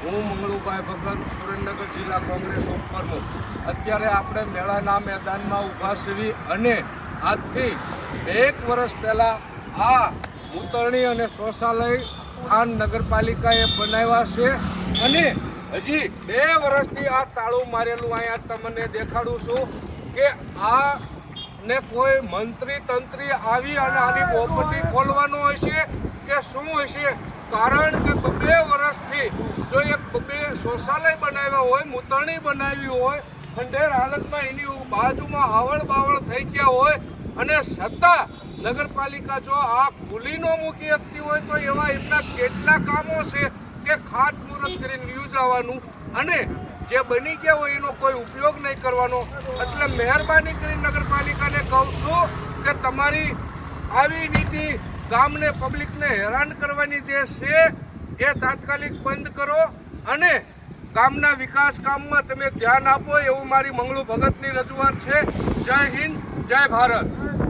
હું મંગળુભાઈ ભગત, સુરેન્દ્રનગર જિલ્લા કોંગ્રેસ ઉપપ્રમુખ. અત્યારે આપણે મેળાના મેદાનમાં ઊભા છીએ અને આજથી 1 વર્ષ પહેલાં આ મૂતરણી અને શૌચાલય થાન નગરપાલિકાએ બનાવ્યા છે અને હજી 2 વર્ષથી આ તાળું મારેલું અહીંયા તમને દેખાડું છું કે આ ને કોઈ મંત્રી તંત્રી આવી અને આની પ્રોપર્ટી ખોલવાનો હશે કે શું હશે? કારણ કે 2 વર્ષથી જો એક 2 શૌચાલય બનાવ્યા હોય, મૂતરણી બનાવી હોય, ખંડેર હાલતમાં એની બાજુમાં આવળ બાવળ થઈ ગયા હોય અને છતાં નગરપાલિકા જો આ ખુલ્લી ન મૂકી શકતી હોય તો એવા એમના કેટલા કામો છે કે ખાતમુહૂર્ત કરીને વ્યૂઝ આવવાનું અને જે બની ગયા હોય એનો કોઈ ઉપયોગ નહીં કરવાનો. એટલે મહેરબાની કરીને નગરપાલિકાને કહું છું કે તમારી આવી નીતિ ગામને પબ્લિકને હેરાન કરવાની જે છે એ તાત્કાલિક બંધ કરો અને ગામના વિકાસ કામમાં તમે ધ્યાન આપો એવું મારી મંગળુ ભગતની રજૂઆત છે. જય હિન્દ, જય ભારત.